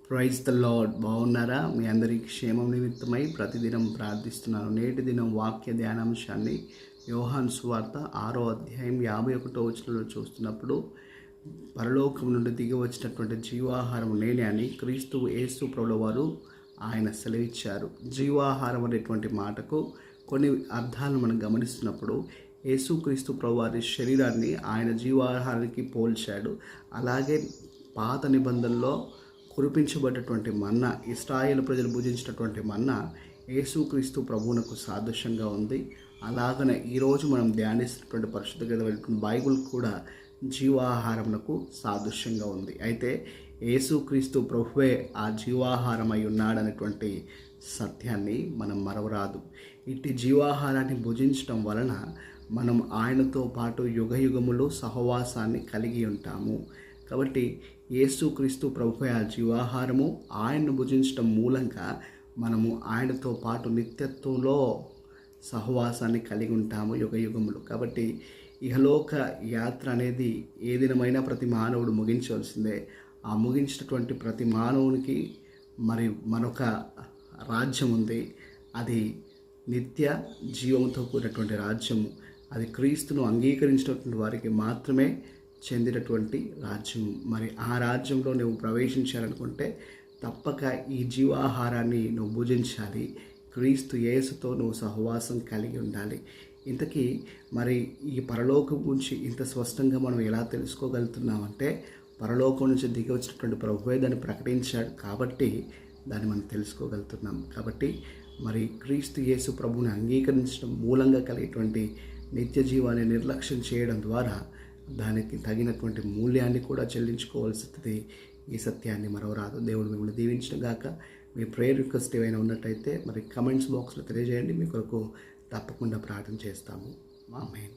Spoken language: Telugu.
Praise the lord. బాగున్నారా? మీ అందరికీ క్షేమం నిమిత్తమై ప్రతిదినం ప్రార్థిస్తున్నాను. నేటి దినం వాక్య ధ్యానాంశాన్ని యోహాను సువార్త 6వ అధ్యాయం 51వ వచనంలో చూస్తున్నప్పుడు, పరలోకం నుండి దిగి వచ్చినటువంటి జీవాహారం నేనే అని క్రీస్తు యేసు ప్రభుల వారు ఆయన సెలవిచ్చారు. జీవాహారం అనేటువంటి మాటకు కొన్ని అర్థాలను మనం గమనిస్తున్నప్పుడు, యేసుక్రీస్తు ప్రభువారి శరీరాన్ని ఆయన జీవాహారానికి పోల్చాడు. అలాగే పాత నిబంధనలో కురిపించబడ్డటువంటి మన్నా, ఇశ్రాయేలు ప్రజలు భుజించినటువంటి మన్నా యేసుక్రీస్తు ప్రభువునకు సాదృశ్యంగా ఉంది. అలాగనే ఈరోజు మనం ధ్యానిస్తున్నటువంటి పరిశుద్ధ గ్రంథం బైబిల్ కూడా జీవాహారమునకు సాదృశ్యంగా ఉంది. అయితే యేసుక్రీస్తు ప్రభువే ఆ జీవాహారమై ఉన్నాడనేటువంటి సత్యాన్ని మనం మరవరాదు. ఇట్టి జీవాహారాన్ని భుజించడం వలన మనం ఆయనతో పాటు యుగయుగములు సహవాసాన్ని కలిగి ఉంటాము. కాబట్టి యేసుక్రీస్తు ప్రభువే ఆ జీవాహారము. ఆయన్ను భుజించడం మూలంగా మనము ఆయనతో పాటు నిత్యత్వంలో సహవాసాన్ని కలిగి ఉంటాము యుగయుగములు. కాబట్టి ఇహలోక యాత్ర అనేది ఏ దినమైనా ప్రతి మానవుడు ముగించవలసిందే. ఆ ముగించినటువంటి ప్రతి మానవునికి మరి మరొక రాజ్యం ఉంది. అది నిత్య జీవంతో కూడినటువంటి రాజ్యము. అది క్రీస్తును అంగీకరించినటువంటి వారికి మాత్రమే చెందినటువంటి రాజ్యం. మరి ఆ రాజ్యంలో నువ్వు ప్రవేశించాలనుకుంటే తప్పక ఈ జీవాహారాన్ని నువ్వు భుజించాలి. క్రీస్తు యేసుతో నువ్వు సహవాసం కలిగి ఉండాలి. ఇంతకీ మరి ఈ పరలోకం గురించి ఇంత స్పష్టంగా మనం ఎలా తెలుసుకోగలుగుతున్నామంటే, పరలోకం నుంచి దిగి వచ్చినటువంటి ప్రభువే దాన్ని ప్రకటించాడు కాబట్టి దాన్ని మనం తెలుసుకోగలుగుతున్నాం. కాబట్టి మరి క్రీస్తు యేసు ప్రభువుని అంగీకరించడం మూలంగా కలిగేటువంటి నిత్య జీవాన్ని నిర్లక్ష్యం చేయడం ద్వారా దానికి తగినటువంటి మూల్యాన్ని కూడా చెల్లించుకోవాల్సింది. ఈ సత్యాన్ని మరవరాదు. దేవుడు మిమ్మల్ని దీవించిన గాక. మీ ప్రేయర్ రిక్వెస్ట్ ఏమైనా ఉన్నట్టయితే మరి కమెంట్స్ బాక్స్లో తెలియజేయండి. మీ కొరకు తప్పకుండా ప్రార్థన చేస్తాము. ఆమేన్.